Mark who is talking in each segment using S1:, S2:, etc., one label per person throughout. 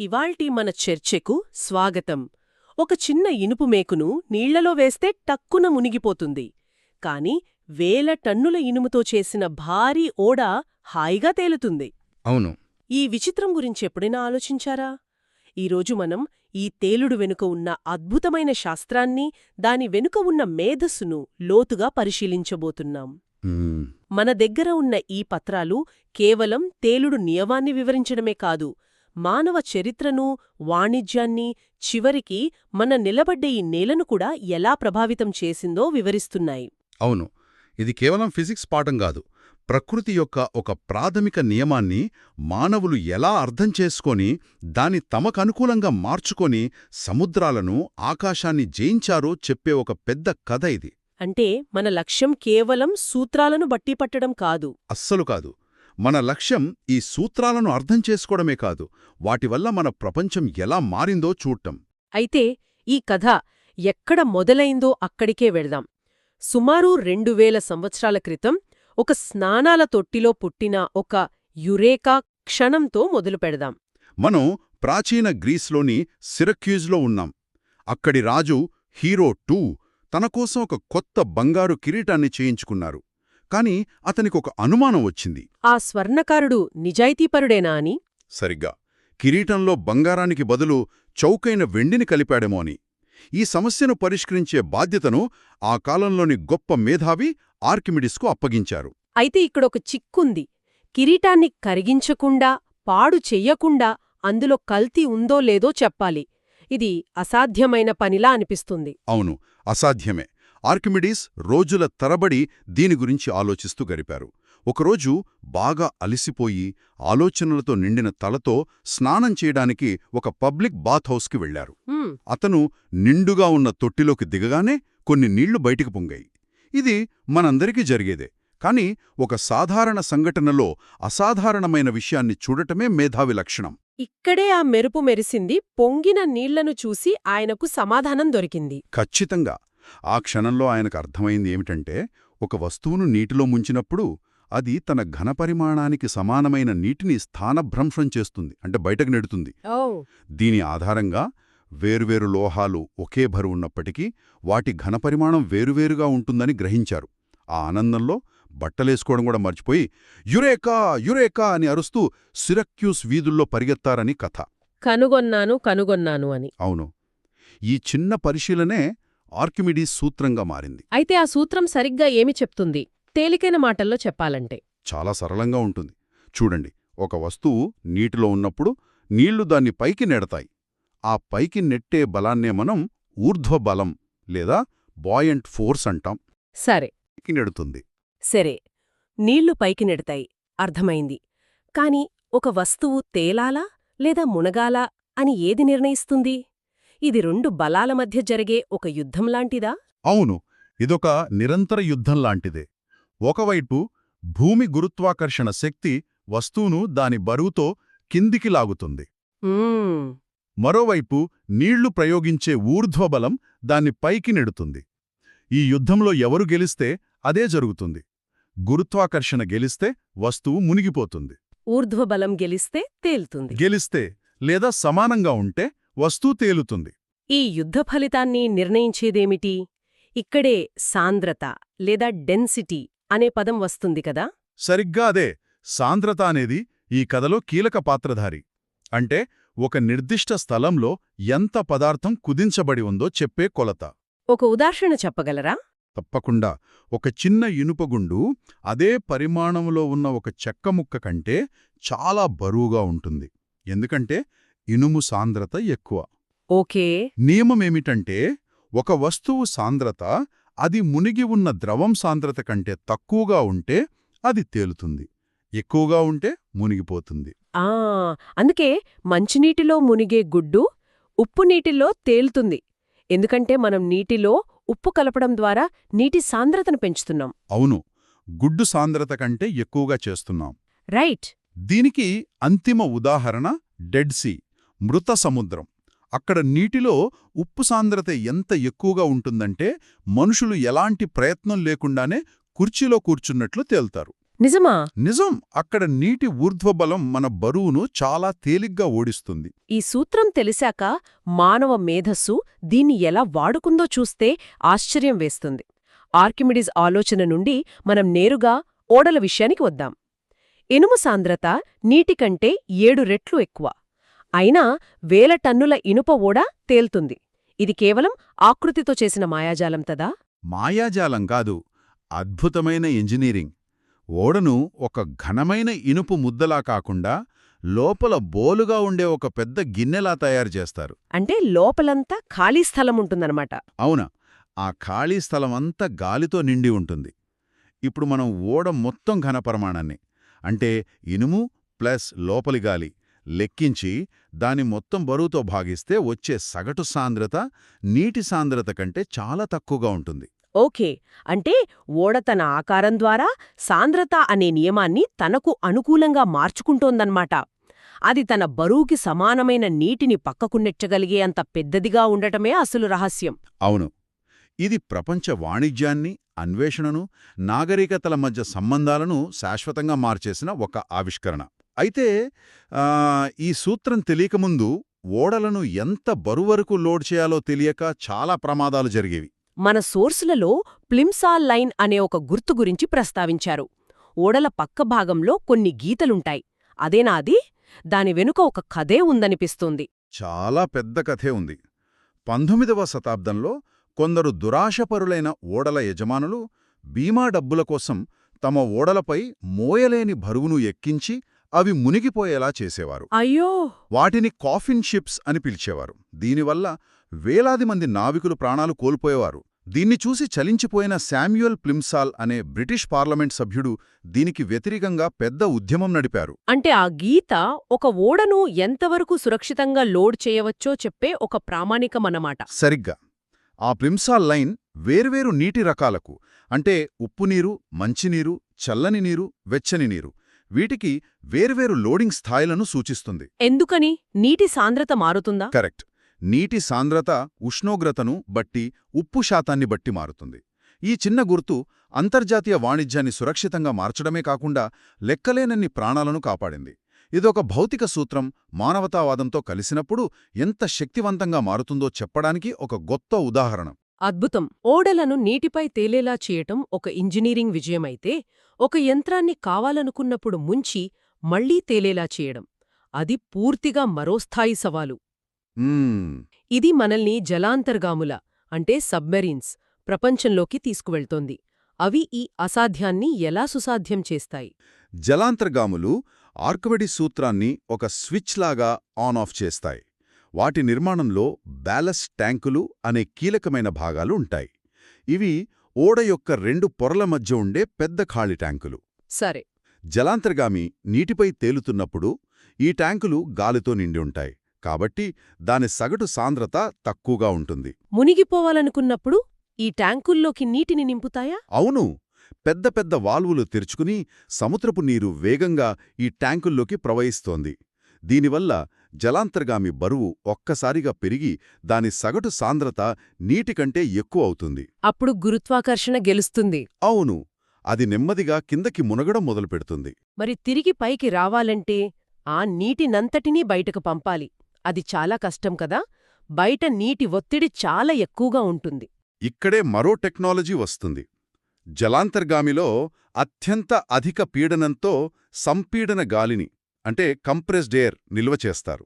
S1: ఇవాల్టి మన చర్చకు స్వాగతం. ఒక చిన్న ఇనుపు మేకును నీళ్లలో వేస్తే టక్కున మునిగిపోతుంది. కాని వేల టన్నుల ఇనుముతో చేసిన భారీ ఓడ హాయిగా తేలుతుంది.
S2: అవును.
S1: ఈ విచిత్రం గురించి ఎప్పుడైనా ఆలోచించారా? ఈరోజు మనం ఈ తేలుడు వెనుక ఉన్న అద్భుతమైన శాస్త్రాన్ని, దాని వెనుక ఉన్న మేధస్సును లోతుగా పరిశీలించబోతున్నాం. మన దగ్గర ఉన్న ఈ పత్రాలు కేవలం తేలుడు నియమాన్ని వివరించడమే కాదు, మానవ చరిత్రను, వాణిజ్యాన్ని, చివరికి మన నిలబడ్డ ఈ నేలను కూడా ఎలా ప్రభావితం చేసిందో వివరిస్తున్నాయి.
S2: అవును. ఇది కేవలం ఫిజిక్స్ పాఠం కాదు. ప్రకృతి యొక్క ఒక ప్రాథమిక నియమాన్ని మానవులు ఎలా అర్థం చేసుకొని దాన్ని తమకనుకూలంగా మార్చుకొని సముద్రాలను, ఆకాశాన్ని జయించారో చెప్పే ఒక పెద్ద కథ ఇది.
S1: అంటే మన లక్ష్యం కేవలం సూత్రాలను బట్టి పట్టడం కాదు.
S2: అస్సలు కాదు. మన లక్ష్యం ఈ సూత్రాలను అర్థం చేసుకోవడమే కాదు, వాటివల్ల మన ప్రపంచం ఎలా మారిందో చూడటం.
S1: అయితే ఈ కథ ఎక్కడ మొదలైందో అక్కడికే వెళ్దాం. సుమారు 2000 సంవత్సరాల క్రితం ఒక స్నానాల తొట్టిలో పుట్టిన ఒక యురేకా క్షణంతో మొదలుపెడదాం.
S2: మనం ప్రాచీన గ్రీస్లోని సిరక్యూజ్లో ఉన్నాం. అక్కడి రాజు హీరో 2 తనకోసం ఒక కొత్త బంగారు కిరీటాన్ని చేయించుకున్నారు. కాని అతనికొక అనుమానం వచ్చింది.
S1: ఆ స్వర్ణకారుడు నిజాయితీపరుడేనా అని.
S2: సరిగ్గా. కిరీటంలో బంగారానికి బదులు చౌకైన వెండిని కలిపాడేమో అని. ఈ సమస్యను పరిష్కరించే బాధ్యతను ఆ కాలంలోని గొప్ప మేధావి ఆర్కిమిడిస్కు అప్పగించారు.
S1: అయితే ఇక్కడొక చిక్కుంది. కిరీటాన్ని కరిగించకుండా, పాడు చెయ్యకుండా అందులో కల్తీ ఉందో లేదో చెప్పాలి. ఇది అసాధ్యమైన పనిలా అనిపిస్తుంది.
S2: అవును, అసాధ్యమే. ఆర్కిమిడీస్ రోజుల తరబడి దీని గురించి ఆలోచిస్తూ గడిపారు. ఒకరోజు బాగా అలిసిపోయి ఆలోచనలతో నిండిన తలతో స్నానం చేయడానికి ఒక పబ్లిక్ బాత్ హౌస్కి వెళ్లారు. అతను నిండుగా ఉన్న తొట్టిలోకి దిగగానే కొన్ని నీళ్లు బయటికి పొంగాయి. ఇది మనందరికీ జరిగేదే. కాని ఒక సాధారణ సంఘటనలో అసాధారణమైన విషయాన్ని చూడటమే మేధావి లక్షణం.
S1: ఇక్కడే ఆ మెరుపు మెరిసింది. పొంగిన నీళ్లను చూసి ఆయనకు సమాధానం దొరికింది.
S2: ఖచ్చితంగా. ఆ క్షణంలో ఆయనకు అర్థమైంది ఏమిటంటే, ఒక వస్తువును నీటిలో ముంచినప్పుడు అది తన ఘనపరిమాణానికి సమానమైన నీటిని స్థానభ్రంశం చేస్తుంది, అంటే బయటకు నెడుతుంది. దీని ఆధారంగా వేర్వేరు లోహాలు ఒకే బరువున్నప్పటికీ వాటి ఘనపరిమాణం వేరువేరుగా ఉంటుందని గ్రహించారు. ఆ ఆనందంలో బట్టలేసుకోవడం కూడా మర్చిపోయి యురేకా యురేకా అని అరుస్తూ సిరక్యూస్ వీధుల్లో పరిగెత్తారని కథ.
S1: కనుగొన్నాను అని.
S2: అవును. ఈ చిన్న పరిశీలనే ఆర్కిమిడీస్ సూత్రంగా మారింది.
S1: అయితే ఆ సూత్రం సరిగ్గా ఏమి చెప్తుంది? తేలికైన మాటల్లో చెప్పాలంటే
S2: చాలా సరళంగా ఉంటుంది. చూడండి, ఒక వస్తువు నీటిలో ఉన్నప్పుడు నీళ్లు దాన్ని పైకి నెడతాయి. ఆ పైకి నెట్టే బలాన్నే మనం ఊర్ధ్వబలం లేదా బాయంట్ ఫోర్స్ అంటాం.
S1: సరే,
S2: పైకి నెడుతుంది.
S1: సరే, నీళ్లు పైకి నెడతాయి, అర్థమైంది. కాని ఒక వస్తువు తేలాలా లేదా మునగాలా అని ఏది నిర్ణయిస్తుంది? ఇది 2 బలాల మధ్య జరిగే ఒక యుద్ధంలాంటిదా?
S2: అవును, ఇదొక నిరంతర యుద్ధంలాంటిదే. ఒకవైపు భూమి గురుత్వాకర్షణ శక్తి వస్తువును దాని బరువుతో కిందికి లాగుతుంది. మరోవైపు నీళ్లు ప్రయోగించే ఊర్ధ్వబలం దాన్ని పైకి నెడుతుంది. ఈ యుద్ధంలో ఎవరు గెలిస్తే అదే జరుగుతుంది. గురుత్వాకర్షణ గెలిస్తే వస్తువు మునిగిపోతుంది.
S1: ఊర్ధ్వబలం గెలిస్తే తేలుతుంది.
S2: గెలిస్తే లేదా సమానంగా ఉంటే వస్తువు తేలుతుంది.
S1: ఈ యుద్ధ ఫలితాన్ని నిర్ణయించేదేమిటి? ఇక్కడే సాంద్రత లేదా డెన్సిటీ అనే పదం వస్తుంది కదా.
S2: సరిగ్గా అదే. సాంద్రత అనేది ఈ కథలో కీలక పాత్రధారి. అంటే ఒక నిర్దిష్ట స్థలంలో ఎంత పదార్థం కుదించబడి ఉందో చెప్పే కొలత.
S1: ఒక ఉదాహరణ చెప్పగలరా?
S2: తప్పకుండా. ఒక చిన్న ఇనుపగుండు అదే పరిమాణంలో ఉన్న ఒక చెక్క ముక్క కంటే చాలా బరువుగా ఉంటుంది. ఎందుకంటే ఇనుము సాంద్రత ఎక్కువ.
S1: ఓకే.
S2: నియమమేమిటంటే, ఒక వస్తువు సాంద్రత అది మునిగి ఉన్న ద్రవం సాంద్రత కంటే తక్కువగా ఉంటే అది తేలుతుంది, ఎక్కువగా ఉంటే మునిగిపోతుంది.
S1: అందుకే మంచినీటిలో మునిగే గుడ్డు ఉప్పు నీటిలో తేలుతుంది. ఎందుకంటే మనం నీటిలో ఉప్పు కలపడం ద్వారా నీటి సాంద్రతను పెంచుతున్నాం.
S2: అవును, గుడ్డు సాంద్రత కంటే ఎక్కువగా చేస్తున్నాం.
S1: రైట్.
S2: దీనికి అంతిమ ఉదాహరణ డెడ్ సీ, మృత సముద్రం. అక్కడ నీటిలో ఉప్పు సాంద్రత ఎంత ఎక్కువగా ఉంటుందంటే మనుషులు ఎలాంటి ప్రయత్నం లేకుండానే కుర్చీలో కూర్చున్నట్లు తేల్తారు.
S1: నిజమా?
S2: నిజం. అక్కడ నీటి ఊర్ధ్వబలం మన బరువును చాలా తేలిగ్గా ఓడిస్తుంది.
S1: ఈ సూత్రం తెలిసాక మానవ మేధస్సు దీన్ని ఎలా వాడుకుందో చూస్తే ఆశ్చర్యం వేస్తుంది. ఆర్కిమిడీస్ ఆలోచన నుండి మనం నేరుగా ఓడల విషయానికి వద్దాం. ఇనుము సాంద్రత నీటికంటే 7 రెట్లు ఎక్కువ. అయినా 1000 టన్నుల ఇనుప ఓడ తేల్తుంది. ఇది కేవలం ఆకృతితో చేసిన మాయాజాలం తదా?
S2: మాయాజాలం కాదు, అద్భుతమైన ఇంజనీరింగ్. ఓడను ఒక ఘనమైన ఇనుపు ముద్దలా కాకుండా లోపల బోలుగా ఉండే ఒక పెద్ద గిన్నెలా తయారు చేస్తారు.
S1: అంటే లోపలంతా ఖాళీ స్థలం ఉంటుందన్నమాట.
S2: అవునా, ఆ ఖాళీ స్థలమంతా గాలితో నిండి ఉంటుంది. ఇప్పుడు మనం ఓడ మొత్తం ఘనపరిమాణాన్ని, అంటే ఇనుము ప్లస్ లోపలి గాలి లెక్కించి దాని మొత్తం బరువుతో భాగిస్తే వచ్చే సగటు సాంద్రత నీటి సాంద్రత కంటే చాలా తక్కువగా ఉంటుంది.
S1: ఓకే, అంటే ఓడ తన ఆకారం ద్వారా సాంద్రత అనే నియమాన్ని తనకు అనుకూలంగా మార్చుకుంటోందన్నమాట. అది తన బరువుకి సమానమైన నీటిని పక్కకు నెట్టగలిగే అంత పెద్దదిగా ఉండటమే అసలు రహస్యం.
S2: అవును, ఇది ప్రపంచ వాణిజ్యాన్ని, అన్వేషణను, నాగరికతల మధ్య సంబంధాలను శాశ్వతంగా మార్చేసిన ఒక ఆవిష్కరణ. అయితే ఈ సూత్రం తెలియకముందు ఓడలను ఎంత బరువరకు లోడ్ చేయాలో తెలియక చాలా ప్రమాదాలు జరిగేవి.
S1: మన సోర్సులలో ప్లిమ్సాల్ లైన్ అనే ఒక గుర్తు గురించి ప్రస్తావించారు. ఓడల పక్క భాగంలో కొన్ని గీతలుంటాయి. అదేనా అది? దాని వెనుక ఒక కథే ఉందనిపిస్తుంది.
S2: చాలా పెద్ద కథే ఉంది. 19వ శతాబ్దంలో కొందరు దురాశపరులైన ఓడల యజమానులు బీమా డబ్బుల కోసం తమ ఓడలపై మోయలేని బరువును ఎక్కించి అవి మునిగిపోయేలా చేసేవారు.
S1: అయ్యో!
S2: వాటిని కాఫిన్ షిప్స్ అని పిలిచేవారు. దీనివల్ల వేలాది మంది నావికులు ప్రాణాలు కోల్పోయేవారు. దీన్ని చూసి చలించిపోయిన శామ్యుయల్ ప్లిమ్సాల్ అనే బ్రిటిష్ పార్లమెంట్ సభ్యుడు దీనికి వ్యతిరేకంగా పెద్ద ఉద్యమం నడిపారు.
S1: అంటే ఆ గీత ఒక ఓడను ఎంతవరకు సురక్షితంగా లోడ్ చేయవచ్చో చెప్పే ఒక ప్రామాణికమన్నమాట.
S2: సరిగ్గా. ఆ ప్లిమ్సాల్ లైన్ వేర్వేరు నీటి రకాలకు, అంటే ఉప్పునీరు, మంచినీరు, చల్లని నీరు, వెచ్చని నీరు, వీటికి వేర్వేరు లోడింగ్ స్థాయిలను సూచిస్తుంది.
S1: ఎందుకని? నీటి సాంద్రత మారుతుందా?
S2: కరెక్ట్. నీటి సాంద్రత ఉష్ణోగ్రతను బట్టి, ఉప్పు శాతాన్ని బట్టి మారుతుంది. ఈ చిన్న గుర్తు అంతర్జాతీయ వాణిజ్యాన్ని సురక్షితంగా మార్చడమే కాకుండా లెక్కలేనన్ని ప్రాణాలను కాపాడింది. ఇదొక భౌతిక సూత్రం మానవతావాదంతో కలిసినప్పుడు ఎంత శక్తివంతంగా మారుతుందో చెప్పడానికి ఒక గొప్ప ఉదాహరణ.
S1: అద్భుతం. ఓడలను నీటిపై తేలేలా చేయటం ఒక ఇంజనీరింగ్ విజయమైతే, ఒక యంత్రాన్ని కావాలనుకున్నప్పుడు ముంచి మళ్లీ తేలేలా చేయడం అది పూర్తిగా మరో స్థాయి సవాలు. ఇది మనల్ని జలాంతర్గాముల, అంటే సబ్మెరీన్స్, ప్రపంచంలోకి తీసుకువెళ్తోంది. అవి ఈ అసాధ్యాన్ని ఎలా సుసాధ్యం చేస్తాయి?
S2: జలాంతర్గాములు ఆర్కిమిడీస్ సూత్రాన్ని ఒక స్విచ్ లాగా ఆన్ ఆఫ్ చేస్తాయి. వాటి నిర్మాణంలో బ్యాలస్ట్ ట్యాంకులు అనే కీలకమైన భాగాలు ఉంటాయి. ఇవి ఓడ యొక్క 2 పొరల మధ్య ఉండే పెద్ద ఖాళీ ట్యాంకులు.
S1: సరే.
S2: జలాంతర్గామి నీటిపై తేలుతున్నప్పుడు ఈ ట్యాంకులు గాలితో నిండి ఉంటాయి. కాబట్టి దాని సగటు సాంద్రత తక్కువగా ఉంటుంది.
S1: మునిగిపోవాలనుకున్నప్పుడు ఈ ట్యాంకుల్లోకి నీటిని నింపుతాయా?
S2: అవును, పెద్ద పెద్ద వాల్వులు తెరుచుకుని సముద్రపు నీరు వేగంగా ఈ ట్యాంకుల్లోకి ప్రవహిస్తోంది. దీనివల్ల జలాంతర్గామి బరువు ఒక్కసారిగా పెరిగి దాని సగటు సాంద్రత నీటికంటే ఎక్కువ అవుతుంది.
S1: అప్పుడు గురుత్వాకర్షణ గెలుస్తుంది.
S2: అవును, అది నెమ్మదిగా కిందకి మునగడం మొదలుపెడుతుంది.
S1: మరి తిరిగి పైకి రావాలంటే ఆ నీటినంతటినీ బయటకు పంపాలి. అది చాలా కష్టం కదా. బయట నీటి ఒత్తిడి చాలా ఎక్కువగా ఉంటుంది.
S2: ఇక్కడే మరో టెక్నాలజీ వస్తుంది. జలాంతర్గామిలో అత్యంత అధిక పీడనంతో సంపీడన గాలిని, అంటే కంప్రెస్డ్ ఎయిర్, నిల్వ చేస్తారు.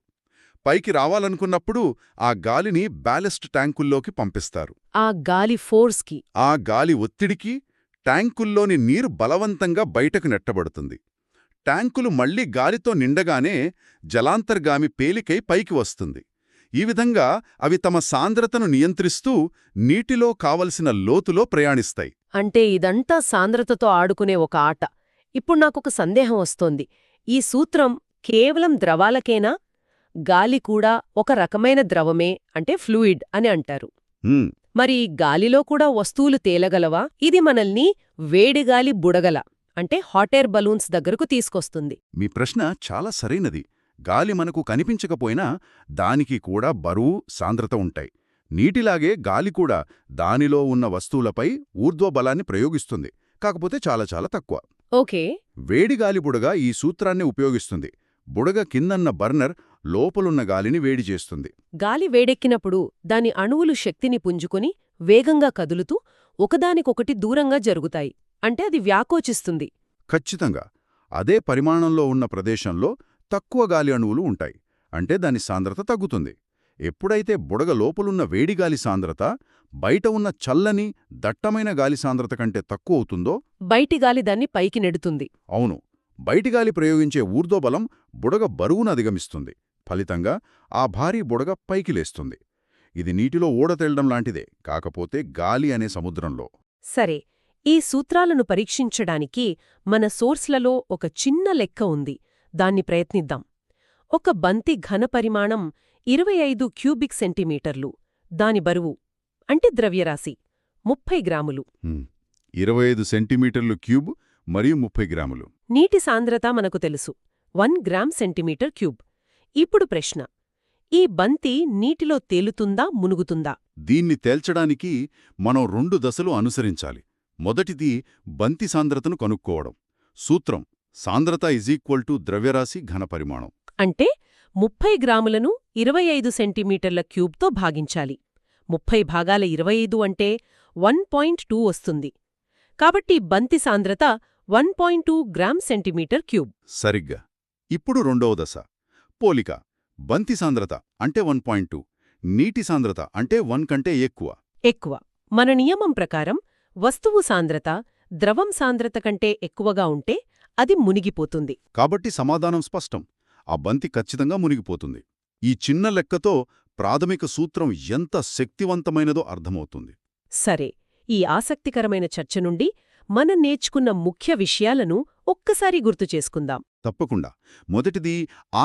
S2: పైకి రావాలనుకున్నప్పుడు ఆ గాలిని బ్యాలెస్ట్ ట్యాంకుల్లోకి పంపిస్తారు.
S1: ఆ గాలి ఫోర్స్కి,
S2: ఆ గాలి ఒత్తిడికి ట్యాంకుల్లోని నీరు బలవంతంగా బయటకు నెట్టబడుతుంది. ట్యాంకులు మళ్లీ గాలితో నిండగానే జలాంతర్గామి పేలికై పైకి వస్తుంది. ఈ విధంగా అవి తమ సాంద్రతను నియంత్రిస్తూ నీటిలో కావలసిన లోతులో ప్రయాణిస్తాయి.
S1: అంటే ఇదంతా సాంద్రతతో ఆడుకునే ఒక ఆట. ఇప్పుడు నాకొక సందేహం వస్తోంది. ఈ సూత్రం కేవలం ద్రవాలకేనా? గాలి కూడా ఒక రకమైన ద్రవమే, అంటే ఫ్లూయిడ్ అని అంటారు. మరి గాలిలో కూడా వస్తువులు తేలగలవా? ఇది మనల్ని వేడిగాలి బుడగల, అంటే హాట్ ఎయిర్ బలూన్స్ దగ్గరకు తీసుకొస్తుంది.
S2: మీ ప్రశ్న చాలా సరైనది. గాలి మనకు కనిపించకపోయినా దానికి కూడా బరువు, సాంద్రత ఉంటాయి. నీటిలాగే గాలి కూడా దానిలో ఉన్న వస్తువులపై ఊర్ధ్వబలాన్ని ప్రయోగిస్తుంది, కాకపోతే చాలా చాలా తక్కువ.
S1: ఓకే.
S2: వేడిగాలి బుడగ ఈ సూత్రాన్ని ఉపయోగిస్తుంది. బుడగ కిందన్న బర్నర్ లోపలున్న గాలిని వేడి చేస్తుంది.
S1: గాలి వేడెక్కినప్పుడు దాని అణువులు శక్తిని పుంజుకొని వేగంగా కదులుతూ ఒకదానికొకటి దూరంగా జరుగుతాయి. అంటే అది వ్యాకోచిస్తుంది.
S2: ఖచ్చితంగా. అదే పరిమాణంలో ఉన్న ప్రదేశంలో తక్కువ గాలి అణువులు ఉంటాయి. అంటే దాని సాంద్రత తగ్గుతుంది. ఎప్పుడైతే బుడగ లోపలున్న వేడిగాలి సాంద్రత బయట ఉన్న చల్లని, దట్టమైన గాలి సాంద్రత కంటే తక్కువ అవుతుందో
S1: బయటి గాలి దాన్ని పైకి నెడుతుంది.
S2: అవును, బయటిగాలి ప్రయోగించే ఊర్ధ్వబలం బుడగ బరువును అధిగమిస్తుంది. ఫలితంగా ఆ భారీ బుడగ పైకి లేస్తుంది. ఇది నీటిలో ఓడతెళ్లడం లాంటిదే, కాకపోతే గాలి అనే సముద్రంలో.
S1: సరే, ఈ సూత్రాలను పరీక్షించడానికి మన సోర్స్లలో ఒక చిన్న లెక్క ఉంది. దాన్ని ప్రయత్నిద్దాం. ఒక బంతి ఘనపరిమాణం 25 క్యూబిక్ సెంటీమీటర్లు. దాని బరువు అంటే ద్రవ్యరాశి 30 గ్రాములు.
S2: 25 సెంటీమీటర్లు క్యూబ్ మరియు 30 గ్రాములు.
S1: నీటి సాంద్రత మనకు తెలుసు, 1 గ్రామ్ సెంటీమీటర్ క్యూబ్. ఇప్పుడు ప్రశ్న, ఈ బంతి నీటిలో తేలుతుందా, మునుగుతుందా?
S2: దీన్ని తేల్చడానికి మనం 2 దశలు అనుసరించాలి. మొదటిది బంతి సాంద్రతను కనుక్కోవడం. సూత్రం సాంద్రత ద్రవ్యరాశి ఘనపరిమాణం.
S1: అంటే 30 గ్రాములను 25 సెంటీమీటర్ల క్యూబ్తో భాగించాలి. 30 భాగాల 25 అంటే 1.2 వస్తుంది. కాబట్టి బంతి సాంద్రత 1.2 గ్రామ్ సెంటీమీటర్ క్యూబ్.
S2: సరిగ్గా. ఇప్పుడు రెండవ దశ పోలిక. బంతి సాంద్రత అంటే 1.2, నీటి సాంద్రత అంటే 1 కంటే
S1: ఎక్కువ. మన నియమం ప్రకారం వస్తువు సాంద్రత ద్రవం సాంద్రత కంటే ఎక్కువగా ఉంటే అది మునిగిపోతుంది.
S2: కాబట్టి సమాధానం స్పష్టం. ఆ బంతి ఖచ్చితంగా మునిగిపోతుంది. ఈ చిన్న లెక్కతో ప్రాథమిక సూత్రం ఎంత శక్తివంతమైనదో అర్థమవుతుంది.
S1: సరే, ఈ ఆసక్తికరమైన చర్చ నుండి మనం నేర్చుకున్న ముఖ్య విషయాలను ఒక్కసారి గుర్తుచేసుకుందాం.
S2: తప్పకుండా. మొదటిది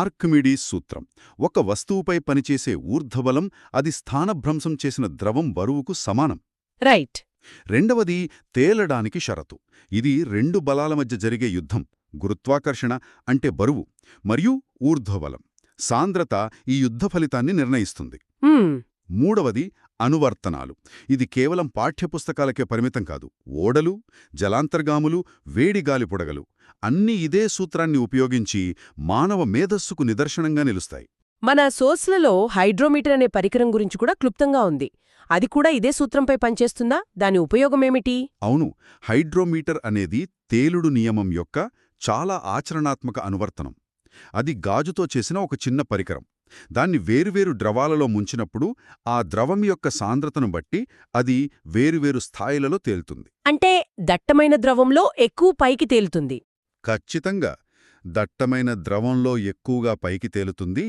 S2: ఆర్కిమిడీస్ సూత్రం. ఒక వస్తువుపై పనిచేసే ఊర్ధ్వబలం అది స్థానభ్రంశం చేసిన ద్రవం బరువుకు సమానం.
S1: రైట్.
S2: రెండవది తేలడానికి షరతు. ఇది 2 బలాల మధ్య జరిగే యుద్ధం. గురుత్వాకర్షణ అంటే బరువు మరియు ఊర్ధ్వబలం సాంద్రత ఈ యుద్ధ ఫలితాన్ని నిర్ణయిస్తుంది. మూడవది అనువర్తనాలు. ఇది కేవలం పాఠ్యపుస్తకాలకే పరిమితం కాదు. ఓడలు, జలాంతర్గాములు, వేడిగాలి బుడగలు అన్నీ ఇదే సూత్రాన్ని ఉపయోగించి మానవ మేధస్సుకు నిదర్శనంగా నిలుస్తాయి.
S1: మన సోర్స్లలో హైడ్రోమీటర్ అనే పరికరం గురించి కూడా క్లుప్తంగా ఉంది. అది కూడా ఇదే సూత్రంపై పనిచేస్తుందా? దాని ఉపయోగమేమిటి?
S2: అవును, హైడ్రోమీటర్ అనేది తేలుడు నియమం యొక్క చాలా ఆచరణాత్మక అనువర్తనం. అది గాజుతో చేసిన ఒక చిన్న పరికరం. దాన్ని వేరువేరు ద్రవాలలో ముంచినప్పుడు ఆ ద్రవం యొక్క సాంద్రతను బట్టి అది వేరువేరు స్థాయిలలో తేలుతుంది.
S1: అంటే దట్టమైన ద్రవంలో ఎక్కువ పైకి తేలుతుంది.
S2: ఖచ్చితంగా. దట్టమైన ద్రవంలో ఎక్కువగా పైకి తేలుతుంది,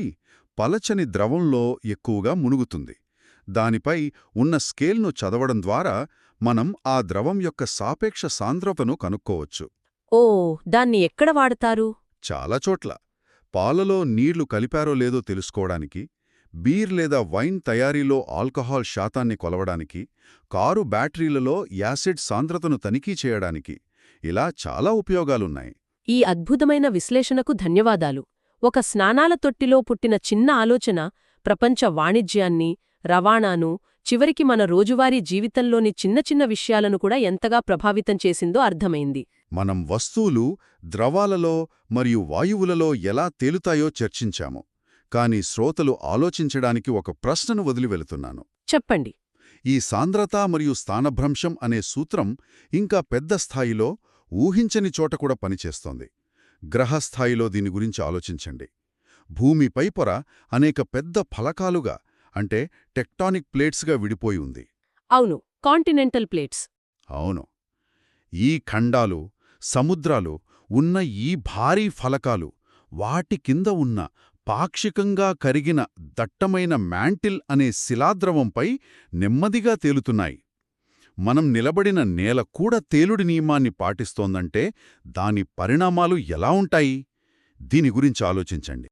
S2: పలచని ద్రవంలో ఎక్కువగా మునుగుతుంది. దానిపై ఉన్న స్కేల్ను చదవడం ద్వారా మనం ఆ ద్రవం యొక్క సాపేక్ష సాంద్రతను కనుక్కోవచ్చు.
S1: ఓ, దాన్ని ఎక్కడ వాడతారు?
S2: చాలా చోట్ల. పాలలో నీళ్లు కలిపారో లేదో తెలుసుకోవడానికి, బీర్ లేదా వైన్ తయారీలో ఆల్కహాల్ శాతాన్ని కొలవడానికి, కారు బ్యాటరీలలో యాసిడ్ సాంద్రతను తనిఖీ చేయడానికి, ఇలా చాలా ఉపయోగాలున్నాయి.
S1: ఈ అద్భుతమైన విశ్లేషణకు ధన్యవాదాలు. ఒక స్నానాల తొట్టిలో పుట్టిన చిన్న ఆలోచన ప్రపంచ వాణిజ్యాన్ని, రవాణాను, చివరికి మన రోజువారీ జీవితంలోని చిన్న చిన్న విషయాలను కూడా ఎంతగా ప్రభావితం చేసిందో అర్థమైంది.
S2: మనం వస్తువులు ద్రవాలలో మరియు వాయువులలో ఎలా తేలుతాయో చర్చించాము. కాని శ్రోతలు ఆలోచించడానికి ఒక ప్రశ్నను వదిలి వెళుతున్నాను.
S1: చెప్పండి.
S2: ఈ సాంద్రత మరియు స్థానభ్రంశం అనే సూత్రం ఇంకా పెద్ద స్థాయిలో, ఊహించని చోట కూడా పనిచేస్తోంది. గ్రహస్థాయిలో దీని గురించి ఆలోచించండి. భూమిపై పొర అనేక పెద్ద ఫలకాలుగా, అంటే టెక్టానిక్ ప్లేట్స్గా విడిపోయి ఉంది.
S1: అవును, కాంటినెంటల్ ప్లేట్స్.
S2: అవును. ఈ ఖండాలు, సముద్రాలు ఉన్న ఈ భారీ ఫలకాలు వాటి కింద ఉన్న పాక్షికంగా కరిగిన దట్టమైన మ్యాంటిల్ అనే శిలాద్రవంపై నెమ్మదిగా తేలుతున్నాయి. మనం నిలబడిన నేల కూడా తేలుడి నియమాన్ని పాటిస్తోందంటే దాని పరిణామాలు ఎలా ఉంటాయి? దీని గురించి ఆలోచించండి.